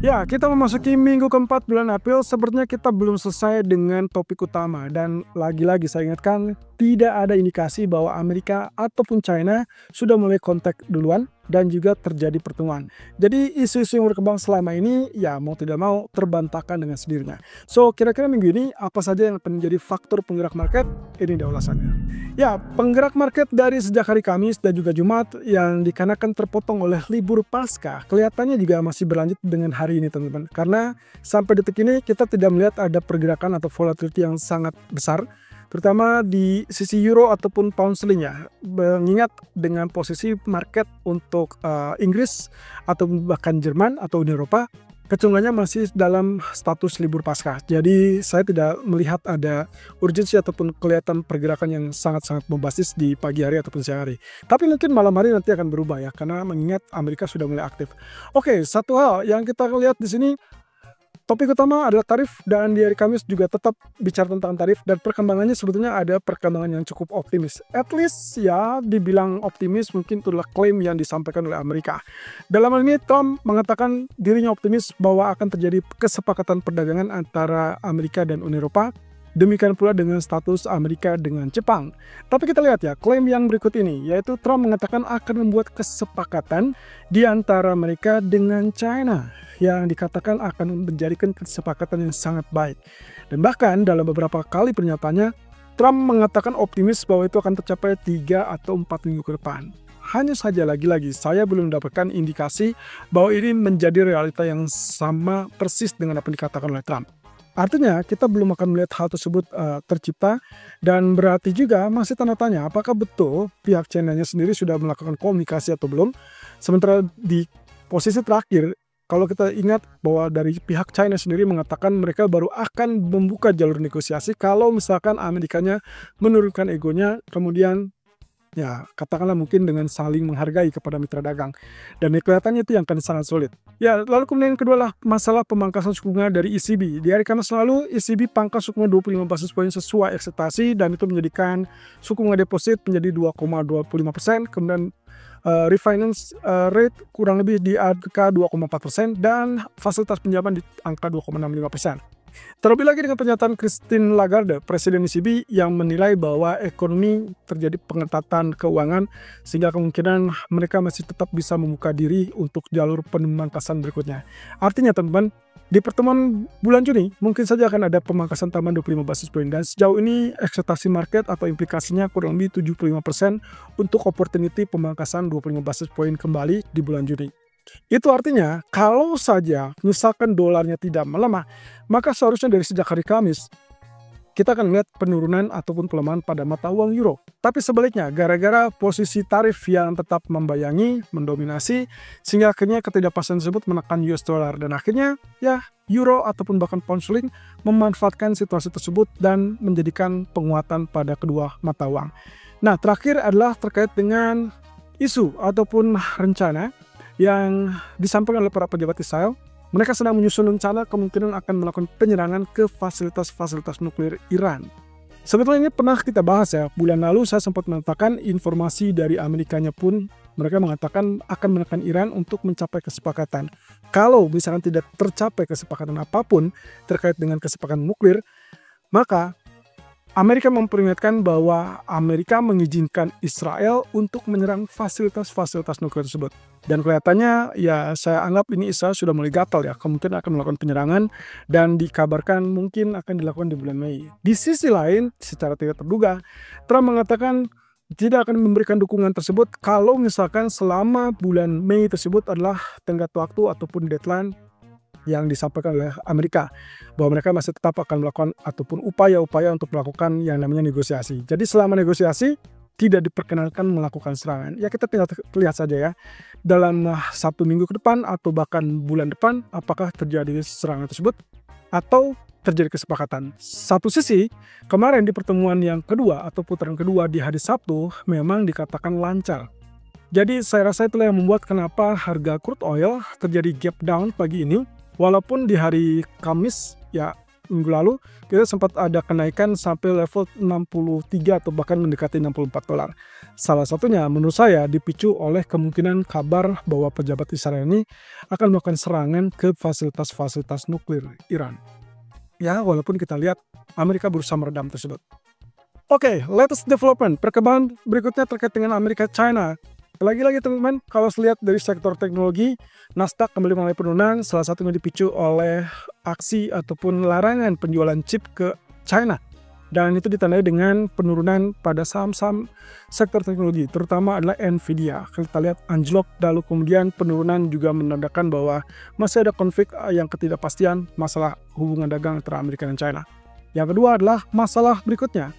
Ya, kita memasuki minggu keempat bulan April, sepertinya kita belum selesai dengan topik utama. Dan lagi-lagi saya ingatkan, tidak ada indikasi bahwa Amerika ataupun China sudah mulai kontak duluan dan juga terjadi pertemuan. Jadi isu-isu yang berkembang selama ini, ya mau tidak mau terbantahkan dengan sendirinya. So, kira-kira minggu ini apa saja yang akan menjadi faktor penggerak market? Ini dia ulasannya. Ya, penggerak market dari sejak hari Kamis dan juga Jumat yang dikarenakan terpotong oleh libur Paskah, kelihatannya juga masih berlanjut dengan hari ini teman-teman. Karena sampai detik ini kita tidak melihat ada pergerakan atau volatility yang sangat besar, terutama di sisi euro ataupun pound sterling ya. Mengingat dengan posisi market untuk Inggris atau bahkan Jerman atau Uni Eropa, kecenderungannya masih dalam status libur Paskah. Jadi saya tidak melihat ada urgensi ataupun kelihatan pergerakan yang sangat-sangat bombastis di pagi hari ataupun siang hari. Tapi mungkin malam hari nanti akan berubah ya, karena mengingat Amerika sudah mulai aktif. Oke, satu hal yang kita lihat di sini, topik utama adalah tarif, dan di hari Kamis juga tetap bicara tentang tarif, dan perkembangannya sebetulnya ada perkembangan yang cukup optimis. At least ya dibilang optimis, mungkin itu adalah klaim yang disampaikan oleh Amerika. Dalam hal ini Trump mengatakan dirinya optimis bahwa akan terjadi kesepakatan perdagangan antara Amerika dan Uni Eropa. Demikian pula dengan status Amerika dengan Jepang. Tapi kita lihat ya, klaim yang berikut ini, yaitu Trump mengatakan akan membuat kesepakatan di antara Amerika dengan China, yang dikatakan akan menjadikan kesepakatan yang sangat baik. Dan bahkan dalam beberapa kali pernyataannya, Trump mengatakan optimis bahwa itu akan tercapai 3 atau 4 minggu ke depan. Hanya saja lagi-lagi saya belum mendapatkan indikasi bahwa ini menjadi realita yang sama persis dengan apa yang dikatakan oleh Trump. Artinya kita belum akan melihat hal tersebut tercipta, dan berarti juga masih tanda tanya apakah betul pihak China-nya sendiri sudah melakukan komunikasi atau belum. Sementara di posisi terakhir, kalau kita ingat bahwa dari pihak China sendiri mengatakan mereka baru akan membuka jalur negosiasi kalau misalkan Amerikanya menurunkan egonya, kemudian ya katakanlah mungkin dengan saling menghargai kepada mitra dagang. Dan kelihatannya itu yang akan sangat sulit. Ya, lalu kemudian yang kedua adalah masalah pemangkasan suku bunga dari ECB. Di hari Kamis lalu ECB pangkas suku bunga 25 basis poin sesuai ekspektasi, dan itu menjadikan suku bunga deposit menjadi 2,25%, kemudian refinance rate kurang lebih di angka 2,4%, dan fasilitas pinjaman di angka 2,65%. Terlebih lagi dengan pernyataan Christine Lagarde, Presiden ECB, yang menilai bahwa ekonomi terjadi pengetatan keuangan sehingga kemungkinan mereka masih tetap bisa membuka diri untuk jalur pemangkasan berikutnya. Artinya teman-teman, di pertemuan bulan Juni mungkin saja akan ada pemangkasan tambahan 25 basis poin, dan sejauh ini ekspektasi market atau implikasinya kurang lebih 75% untuk opportunity pemangkasan 25 basis poin kembali di bulan Juni. Itu artinya kalau saja misalkan dolarnya tidak melemah, maka seharusnya dari sejak hari Kamis kita akan melihat penurunan ataupun pelemahan pada mata uang euro. Tapi sebaliknya, gara-gara posisi tarif yang tetap membayangi, mendominasi, sehingga akhirnya ketidakpastian tersebut menekan US dollar, dan akhirnya ya euro ataupun bahkan pound sterling memanfaatkan situasi tersebut dan menjadikan penguatan pada kedua mata uang. Nah, terakhir adalah terkait dengan isu ataupun rencana yang disampaikan oleh para pejabat Israel. Mereka sedang menyusun rencana kemungkinan akan melakukan penyerangan ke fasilitas-fasilitas nuklir Iran. Sebetulnya ini pernah kita bahas ya, bulan lalu saya sempat mengatakan informasi dari Amerikanya pun mereka mengatakan akan menekan Iran untuk mencapai kesepakatan. Kalau misalkan tidak tercapai kesepakatan apapun terkait dengan kesepakatan nuklir, maka Amerika memperingatkan bahwa Amerika mengizinkan Israel untuk menyerang fasilitas-fasilitas nuklir tersebut. Dan kelihatannya ya saya anggap ini Israel sudah mulai gatal ya, kemungkinan akan melakukan penyerangan, dan dikabarkan mungkin akan dilakukan di bulan Mei. Di sisi lain, secara tidak terduga, Trump mengatakan tidak akan memberikan dukungan tersebut kalau misalkan selama bulan Mei tersebut adalah tenggat waktu ataupun deadline yang disampaikan oleh Amerika, bahwa mereka masih tetap akan melakukan ataupun upaya-upaya untuk melakukan yang namanya negosiasi. Jadi selama negosiasi tidak diperkenankan melakukan serangan. Ya kita tinggal lihat saja ya, dalam 1 minggu ke depan atau bahkan bulan depan apakah terjadi serangan tersebut atau terjadi kesepakatan. Satu sisi, kemarin di pertemuan yang kedua atau putaran kedua di hari Sabtu memang dikatakan lancar. Jadi saya rasa itulah yang membuat kenapa harga crude oil terjadi gap down pagi ini. Walaupun di hari Kamis ya minggu lalu kita sempat ada kenaikan sampai level 63 atau bahkan mendekati $64. Salah satunya menurut saya dipicu oleh kemungkinan kabar bahwa pejabat Israel ini akan melakukan serangan ke fasilitas-fasilitas nuklir Iran. Ya, walaupun kita lihat Amerika berusaha meredam tersebut. Oke, latest development, perkembangan berikutnya terkait dengan Amerika-China. Lagi-lagi teman-teman, kalau lihat dari sektor teknologi, Nasdaq kembali mengalami penurunan, salah satunya dipicu oleh aksi ataupun larangan penjualan chip ke China. Dan itu ditandai dengan penurunan pada saham-saham sektor teknologi, terutama adalah Nvidia. Kita lihat anjlok, lalu kemudian penurunan juga menandakan bahwa masih ada konflik yang ketidakpastian masalah hubungan dagang antara Amerika dan China. Yang kedua adalah masalah berikutnya.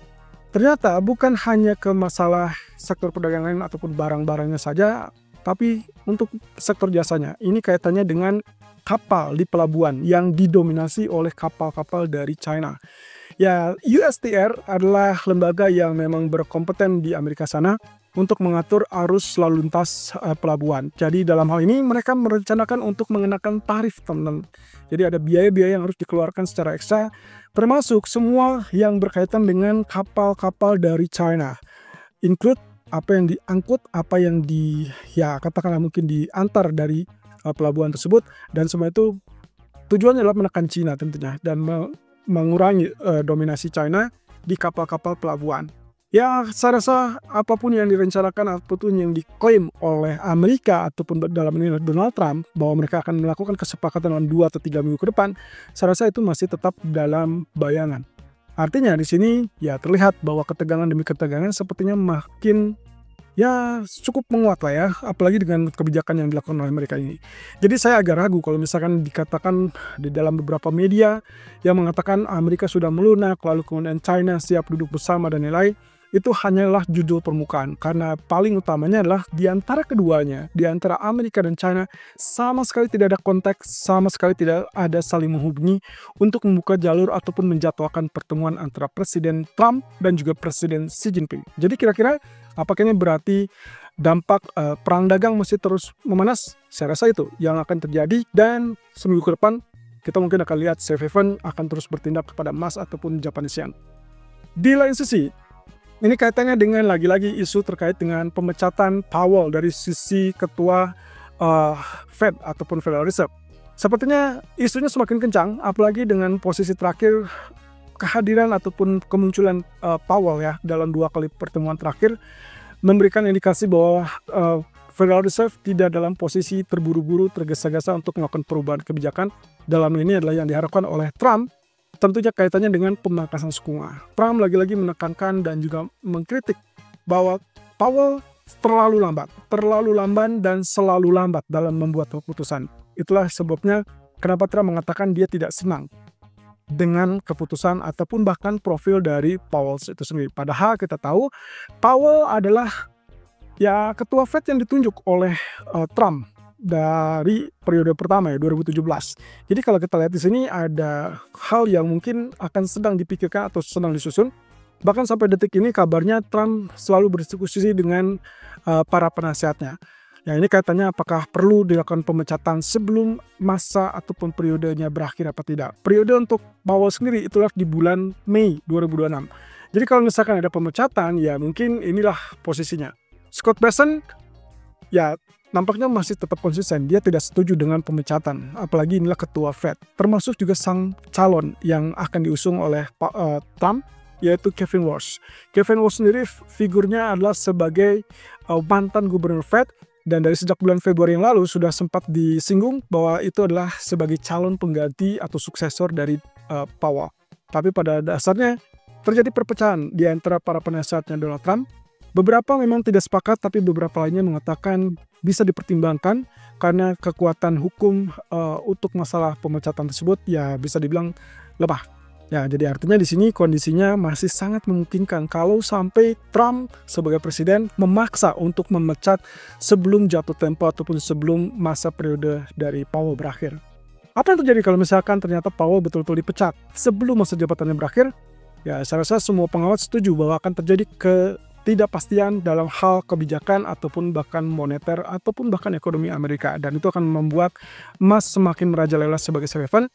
Ternyata bukan hanya ke masalah sektor perdagangan ataupun barang-barangnya saja, tapi untuk sektor jasanya. Ini kaitannya dengan kapal di pelabuhan yang didominasi oleh kapal-kapal dari China. Ya, USTR adalah lembaga yang memang berkompeten di Amerika sana untuk mengatur arus lalu lintas pelabuhan. Jadi dalam hal ini mereka merencanakan untuk mengenakan tarif, teman-teman. Jadi ada biaya-biaya yang harus dikeluarkan secara ekstra, termasuk semua yang berkaitan dengan kapal-kapal dari China. Include apa yang diangkut, apa yang katakanlah mungkin diantar dari pelabuhan tersebut, dan semua itu tujuannya adalah menekan China tentunya dan mengurangi dominasi China di kapal-kapal pelabuhan. Ya, saya rasa apapun yang direncanakan ataupun yang diklaim oleh Amerika ataupun dalam ini Donald Trump bahwa mereka akan melakukan kesepakatan dalam 2 atau 3 minggu ke depan, saya rasa itu masih tetap dalam bayangan. Artinya di sini ya terlihat bahwa ketegangan demi ketegangan sepertinya makin cukup menguat lah ya, apalagi dengan kebijakan yang dilakukan oleh mereka ini. Jadi saya agak ragu kalau misalkan dikatakan di dalam beberapa media yang mengatakan Amerika sudah melunak, lalu kemudian China siap duduk bersama dan lain-lain. Itu hanyalah judul permukaan, karena paling utamanya adalah di antara keduanya, di antara Amerika dan China, sama sekali tidak ada konteks, sama sekali tidak ada saling menghubungi untuk membuka jalur ataupun menjadwalkan pertemuan antara Presiden Trump dan juga Presiden Xi Jinping. Jadi kira-kira apakah ini berarti dampak perang dagang masih terus memanas? Saya rasa itu yang akan terjadi, dan seminggu ke depan kita mungkin akan lihat Safe Haven akan terus bertindak kepada emas ataupun Japanese yen. Di lain sisi, ini kaitannya dengan lagi-lagi isu terkait dengan pemecatan Powell dari sisi ketua Fed ataupun Federal Reserve. Sepertinya isunya semakin kencang, apalagi dengan posisi terakhir kehadiran ataupun kemunculan Powell ya dalam 2 kali pertemuan terakhir memberikan indikasi bahwa Federal Reserve tidak dalam posisi terburu-buru, tergesa-gesa untuk melakukan perubahan kebijakan. Dalam ini adalah yang diharapkan oleh Trump. Tentunya kaitannya dengan pemangkasan suku bunga. Trump lagi-lagi menekankan dan juga mengkritik bahwa Powell terlalu lamban dan selalu lambat dalam membuat keputusan. Itulah sebabnya kenapa Trump mengatakan dia tidak senang dengan keputusan ataupun bahkan profil dari Powell itu sendiri. Padahal kita tahu Powell adalah ketua Fed yang ditunjuk oleh Trump dari periode pertama 2017. Jadi kalau kita lihat di sini ada hal yang mungkin akan sedang dipikirkan atau sedang disusun. Bahkan sampai detik ini kabarnya Trump selalu berdiskusi dengan para penasihatnya. Ya, ini kaitannya apakah perlu dilakukan pemecatan sebelum masa ataupun periodenya berakhir apa tidak. Periode untuk Powell sendiri itulah di bulan Mei 2026. Jadi kalau misalkan ada pemecatan, ya mungkin inilah posisinya. Scott Bessent nampaknya masih tetap konsisten, dia tidak setuju dengan pemecatan, apalagi inilah ketua Fed, termasuk juga sang calon yang akan diusung oleh Trump, yaitu Kevin Warsh. Kevin Warsh sendiri figurnya adalah sebagai mantan gubernur Fed, dan dari sejak bulan Februari yang lalu sudah sempat disinggung bahwa itu adalah sebagai calon pengganti atau suksesor dari Powell. Tapi pada dasarnya terjadi perpecahan di antara para penasihatnya Donald Trump. Beberapa memang tidak sepakat, tapi beberapa lainnya mengatakan bisa dipertimbangkan karena kekuatan hukum untuk masalah pemecatan tersebut bisa dibilang lemah. Ya, jadi artinya di sini kondisinya masih sangat memungkinkan kalau sampai Trump sebagai presiden memaksa untuk memecat sebelum jatuh tempo ataupun sebelum masa periode dari Powell berakhir. Apa yang terjadi kalau misalkan ternyata Powell betul-betul dipecat sebelum masa jabatannya berakhir? Ya, saya rasa semua pengamat setuju bahwa akan terjadi ketidakpastian dalam hal kebijakan ataupun bahkan moneter ataupun bahkan ekonomi Amerika, dan itu akan membuat emas semakin merajalela sebagai safe haven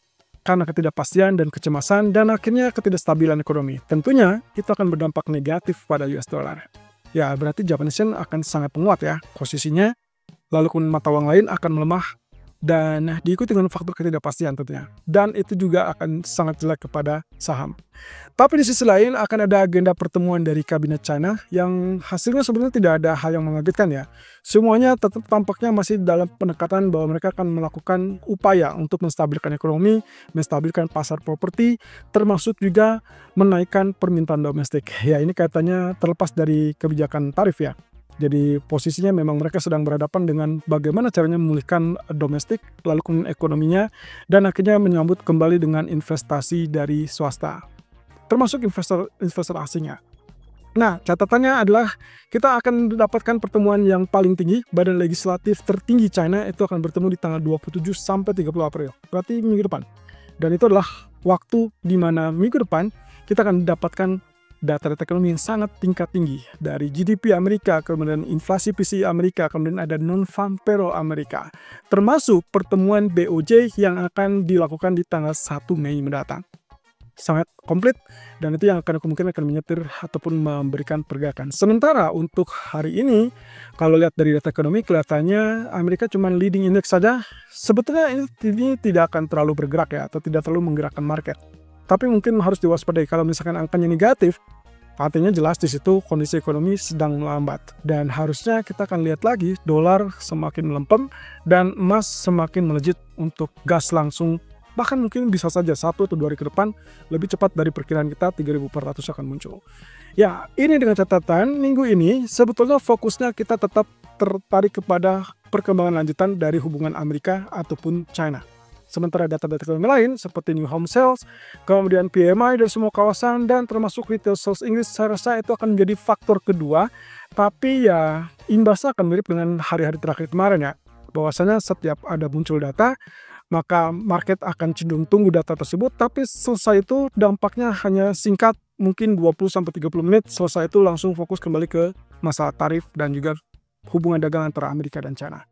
karena ketidakpastian dan kecemasan dan akhirnya ketidakstabilan ekonomi. Tentunya itu akan berdampak negatif pada US dollar. Ya, berarti Japanese yen akan sangat menguat ya posisinya, lalu kemudian mata uang lain akan melemah dan diikuti dengan faktor ketidakpastian tentunya. Dan itu juga akan sangat jelek kepada saham. Tapi di sisi lain akan ada agenda pertemuan dari kabinet China yang hasilnya sebenarnya tidak ada hal yang mengagetkan ya. Semuanya tetap tampaknya masih dalam pendekatan bahwa mereka akan melakukan upaya untuk menstabilkan ekonomi, menstabilkan pasar properti, termasuk juga menaikkan permintaan domestik. Ya, ini kaitannya terlepas dari kebijakan tarif ya. Jadi posisinya memang mereka sedang berhadapan dengan bagaimana caranya memulihkan domestik, lalu kemudian ekonominya, dan akhirnya menyambut kembali dengan investasi dari swasta, termasuk investor asingnya. Nah, catatannya adalah kita akan mendapatkan pertemuan yang paling tinggi, badan legislatif tertinggi China itu akan bertemu di tanggal 27 sampai 30 April, berarti minggu depan. Dan itu adalah waktu di mana minggu depan kita akan mendapatkan data-data ekonomi yang sangat tingkat tinggi dari GDP Amerika, kemudian inflasi PCE Amerika, kemudian ada non-farm payroll Amerika, termasuk pertemuan BOJ yang akan dilakukan di tanggal 1 Mei mendatang. Sangat komplit dan itu yang kemungkinan akan menyetir ataupun memberikan pergerakan. Sementara untuk hari ini, kalau lihat dari data ekonomi kelihatannya Amerika cuma leading index saja. Sebetulnya ini tidak akan terlalu bergerak ya, atau tidak terlalu menggerakkan market. Tapi mungkin harus diwaspadai kalau misalkan angkanya negatif, artinya jelas di situ kondisi ekonomi sedang melambat. Dan harusnya kita akan lihat lagi dolar semakin melempem dan emas semakin melejit untuk gas langsung. Bahkan mungkin bisa saja 1 atau 2 hari ke depan lebih cepat dari perkiraan kita 3.400 akan muncul. Ya, ini dengan catatan minggu ini sebetulnya fokusnya kita tetap tertarik kepada perkembangan lanjutan dari hubungan Amerika ataupun China. Sementara data-data ekonomi lain seperti new home sales, kemudian PMI dari semua kawasan, dan termasuk retail sales Inggris, saya rasa itu akan menjadi faktor kedua. Tapi ya imbasnya akan mirip dengan hari-hari terakhir kemarin ya. Bahwasanya setiap ada muncul data, maka market akan cenderung tunggu data tersebut. Tapi selesai itu dampaknya hanya singkat, mungkin 20-30 menit. Selesai itu langsung fokus kembali ke masalah tarif dan juga hubungan dagang antara Amerika dan China.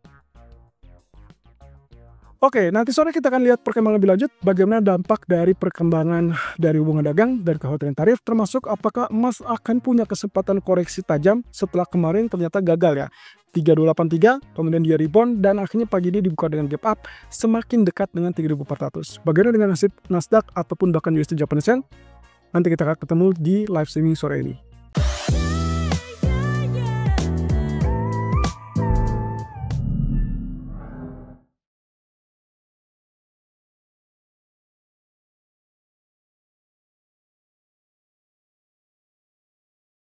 Oke, nanti sore kita akan lihat perkembangan lebih lanjut bagaimana dampak dari perkembangan dari hubungan dagang dan kekhawatiran tarif, termasuk apakah emas akan punya kesempatan koreksi tajam setelah kemarin ternyata gagal ya. 3283, kemudian dia rebound dan akhirnya pagi ini dibuka dengan gap up semakin dekat dengan 3400. Bagaimana dengan nasib Nasdaq ataupun bahkan USD Japanese Yen? Nanti kita akan ketemu di live streaming sore ini.